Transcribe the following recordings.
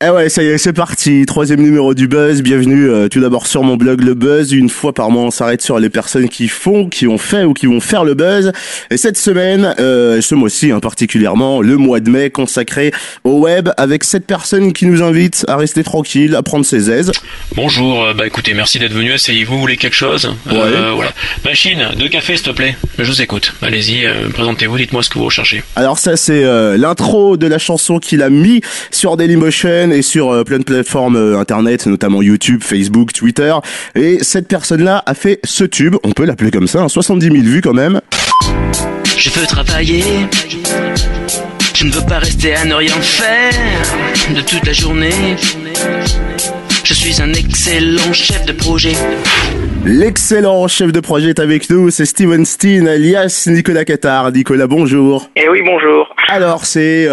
Eh ouais, ça y est, c'est parti. Troisième numéro du Buzz. Bienvenue tout d'abord sur mon blog Le Buzz. Une fois par mois, on s'arrête sur les personnes qui font, qui ont fait ou qui vont faire le buzz. Et cette semaine, ce mois-ci particulièrement, le mois de mai consacré au web, avec cette personne qui nous invite à rester tranquille, à prendre ses aises. Bonjour, écoutez, merci d'être venu. Asseyez-vous, vous voulez quelque chose? Voilà. Machine, 2 cafés s'il te plaît. Je vous écoute. Allez-y, présentez-vous, dites-moi ce que vous recherchez. Alors ça, c'est l'intro de la chanson qu'il a mis sur Dailymotion et sur plein de plateformes internet, notamment YouTube, Facebook, Twitter. Et cette personne-là a fait ce tube, on peut l'appeler comme ça, 70 000 vues quand même. Je veux travailler, je ne veux pas rester à ne rien faire de toute la journée. Je suis un excellent chef de projet. L'excellent chef de projet est avec nous, c'est Steven Steen, alias Nicolas Cattard. Nicolas, bonjour. Eh oui, bonjour. Alors c'est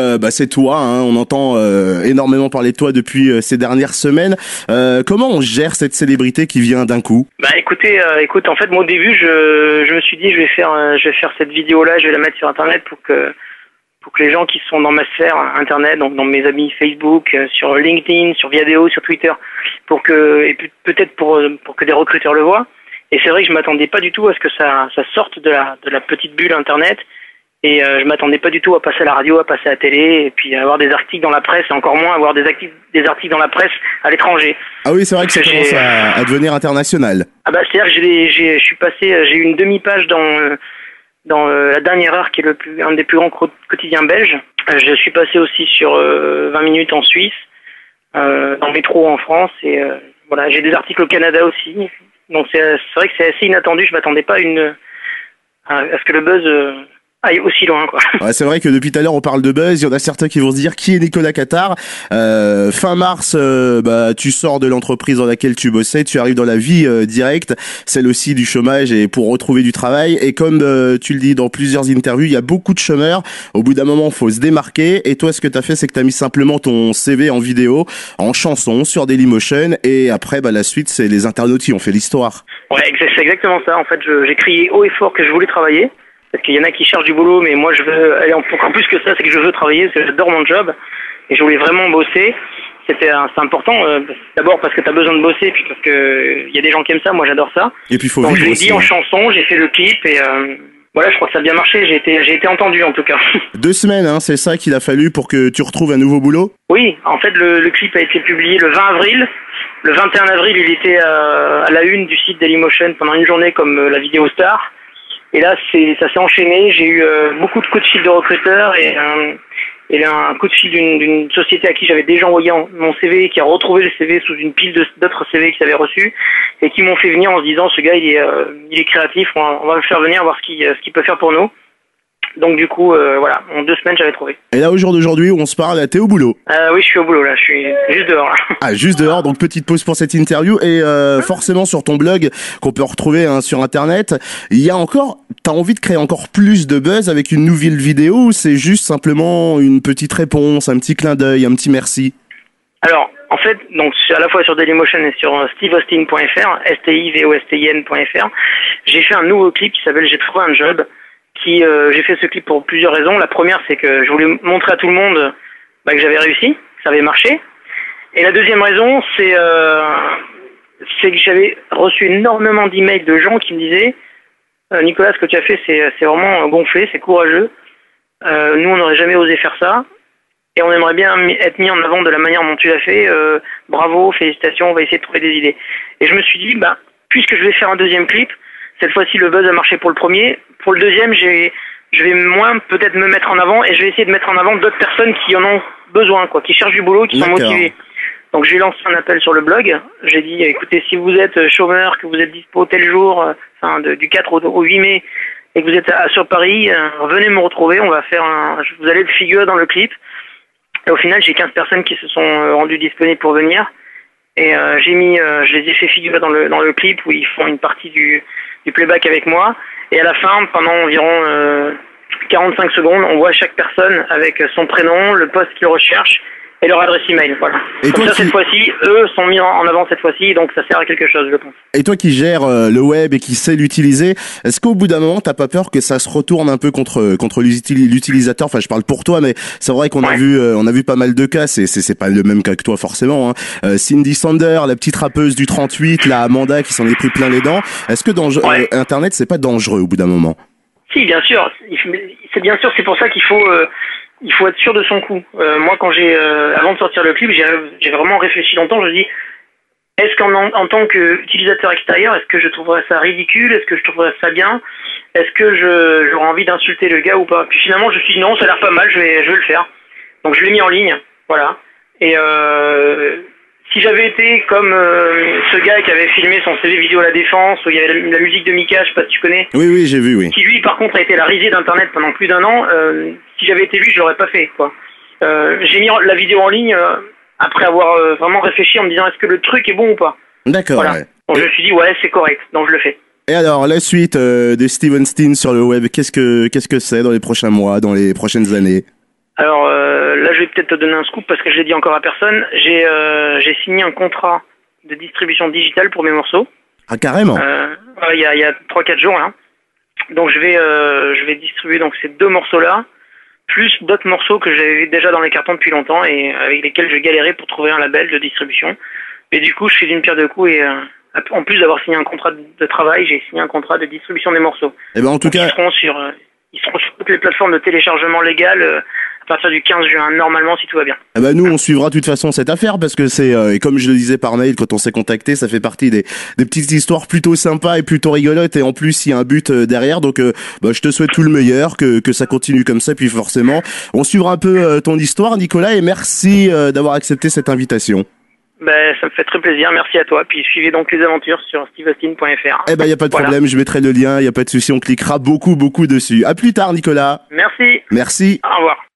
toi, on entend énormément parler de toi depuis ces dernières semaines. Comment on gère cette célébrité qui vient d'un coup? Écoute, en fait, moi au début, je me suis dit, je vais faire cette vidéo-là, je vais la mettre sur Internet pour que les gens qui sont dans ma sphère Internet, donc dans mes amis Facebook, sur LinkedIn, sur Viadeo, sur Twitter, peut-être pour que des recruteurs le voient. Et c'est vrai que je m'attendais pas du tout à ce que ça sorte de la petite bulle Internet. Et je m'attendais pas du tout à passer à la radio, à passer à la télé, et puis à avoir des articles dans la presse, et encore moins à avoir des articles dans la presse à l'étranger. Ah oui, c'est vrai que ça commence à devenir international. Ah bah c'est-à-dire que j'ai eu une demi-page dans la dernière heure, qui est un des plus grands quotidiens belges. Je suis passé aussi sur 20 minutes en Suisse, dans le métro en France, et voilà, j'ai des articles au Canada aussi. Donc c'est vrai que c'est assez inattendu. Je m'attendais pas à ce que le buzz aille aussi loin, quoi. Ouais, c'est vrai que depuis tout à l'heure on parle de buzz, il y en a certains qui vont se dire qui est Nicolas Cattard. Fin mars, tu sors de l'entreprise dans laquelle tu bossais, tu arrives dans la vie directe, celle aussi du chômage et pour retrouver du travail. Et comme tu le dis dans plusieurs interviews, il y a beaucoup de chômeurs. Au bout d'un moment, faut se démarquer. Et toi, ce que t'as fait, c'est que t'as mis simplement ton CV en vidéo, en chanson, sur Dailymotion. Et après, la suite, c'est les internautes qui ont fait l'histoire. Ouais, c'est exactement ça. En fait, j'ai crié haut et fort que je voulais travailler. Parce qu'il y en a qui cherchent du boulot, mais moi je veux aller encore plus que ça, c'est que je veux travailler, parce que j'adore mon job, et je voulais vraiment bosser. C'est important, d'abord parce que t'as besoin de bosser, puis parce que il y a des gens qui aiment ça, moi j'adore ça. Et puis faut donc vivre je l'ai aussi, dit en chanson, j'ai fait le clip, et voilà, je crois que ça a bien marché, j'ai été entendu en tout cas. 2 semaines, c'est ça qu'il a fallu pour que tu retrouves un nouveau boulot? Oui, en fait le clip a été publié le 20 avril. Le 21 avril, il était à la une du site Dailymotion pendant une journée comme la vidéo star. Et là, ça s'est enchaîné. J'ai eu beaucoup de coups de fil de recruteurs et un coup de fil d'une société à qui j'avais déjà envoyé mon CV, qui a retrouvé le CV sous une pile d'autres CV qu'ils avaient reçus et qui m'ont fait venir en se disant ce gars il est créatif, on va le faire venir voir ce qu'il peut faire pour nous. Donc du coup, voilà, en 2 semaines j'avais trouvé. Et là, au jour d'aujourd'hui, où on se parle, t'es au boulot? Oui, je suis au boulot là, je suis juste dehors là. Ah, juste dehors, donc petite pause pour cette interview. Et forcément sur ton blog, qu'on peut retrouver sur internet, t'as envie de créer encore plus de buzz avec une nouvelle vidéo, ou c'est juste simplement une petite réponse, un petit clin d'œil, un petit merci? Alors, en fait, donc à la fois sur Dailymotion et sur stevostin.fr, STIVOSTIN.fr, j'ai fait un nouveau clip qui s'appelle J'ai trouvé un job. J'ai fait ce clip pour plusieurs raisons. La première, c'est que je voulais montrer à tout le monde que j'avais réussi, que ça avait marché. Et la deuxième raison, c'est que j'avais reçu énormément d'emails de gens qui me disaient Nicolas, ce que tu as fait, c'est vraiment gonflé, c'est courageux. Nous, on n'aurait jamais osé faire ça. Et on aimerait bien être mis en avant de la manière dont tu l'as fait. Bravo, félicitations, on va essayer de trouver des idées. Et je me suis dit, puisque je vais faire un deuxième clip, cette fois-ci, le buzz a marché pour le premier. Pour le deuxième, je vais moins peut-être me mettre en avant et je vais essayer de mettre en avant d'autres personnes qui en ont besoin, qui cherchent du boulot, qui sont motivées. Donc j'ai lancé un appel sur le blog. J'ai dit, écoutez, si vous êtes chômeur, que vous êtes dispo tel jour, du 4 au 8 mai, et que vous êtes sur Paris, venez me retrouver. Vous allez le figurer dans le clip. Et au final, j'ai 15 personnes qui se sont rendues disponibles pour venir. Et je les ai fait figurer dans le clip où ils font une partie du playback avec moi. Et à la fin, pendant environ 45 secondes, on voit chaque personne avec son prénom, le poste qu'il recherche et leur adresse email, voilà. Et Comme toi ça, cette fois-ci, eux sont mis en avant cette fois-ci, donc ça sert à quelque chose, je pense. Et toi qui gères le web et qui sais l'utiliser, est-ce qu'au bout d'un moment t'as pas peur que ça se retourne un peu contre l'utilisateur? Enfin, je parle pour toi, mais c'est vrai qu'on a vu pas mal de cas. C'est pas le même cas que toi forcément. Hein. Cindy Sander, la petite rappeuse du 38, la Amanda qui s'en est pris plein les dents. Est-ce que Internet c'est pas dangereux au bout d'un moment? Si, bien sûr. C'est pour ça qu'il faut être sûr de son coup. Moi, quand avant de sortir le clip, j'ai vraiment réfléchi longtemps. Je me dis, est-ce qu'en tant qu'utilisateur extérieur, est-ce que je trouverais ça ridicule? Est-ce que je trouverais ça bien? Est-ce que j'aurais envie d'insulter le gars ou pas? Puis finalement, je me suis dit non, ça a l'air pas mal, je vais le faire. Donc je l'ai mis en ligne, voilà. Et si j'avais été comme ce gars qui avait filmé son CV vidéo à la Défense, où il y avait la musique de Mika, je sais pas si tu connais. Oui, j'ai vu, oui. Qui lui, par contre, a été la risée d'Internet pendant plus d'1 an. Si j'avais été lui, je l'aurais pas fait, quoi. J'ai mis la vidéo en ligne après avoir vraiment réfléchi en me disant est-ce que le truc est bon ou pas. D'accord. Voilà. Ouais. Donc je me suis dit ouais, c'est correct, donc je le fais. Et alors, la suite de Steven Steen sur le web, qu'est-ce que c'est dans les prochains mois, dans les prochaines années? Alors là, je vais peut-être te donner un scoop parce que je l'ai dit encore à personne. J'ai signé un contrat de distribution digitale pour mes morceaux. Ah, carrément. Il y a 3-4 jours là. Donc je vais distribuer donc ces 2 morceaux-là, plus d'autres morceaux que j'avais déjà dans les cartons depuis longtemps et avec lesquels je galérais pour trouver un label de distribution. Et du coup, je fais d'une pierre deux coups et en plus d'avoir signé un contrat de travail, j'ai signé un contrat de distribution des morceaux. Eh ben en tout cas, ils seront sur toutes les plateformes de téléchargement légal à partir du 15 juin, normalement, si tout va bien. Eh ben nous, on suivra de toute façon cette affaire parce que c'est, et comme je le disais par mail quand on s'est contacté, ça fait partie des petites histoires plutôt sympas et plutôt rigolotes et en plus il y a un but derrière. Donc, je te souhaite tout le meilleur, que ça continue comme ça. Puis forcément, on suivra un peu ton histoire, Nicolas, et merci d'avoir accepté cette invitation. Ben, ça me fait très plaisir, merci à toi. Puis suivez donc les aventures sur stevestin.fr. Eh ben, y a pas de problème, je mettrai le lien, y a pas de souci, on cliquera beaucoup dessus. À plus tard, Nicolas. Merci. Merci. Au revoir.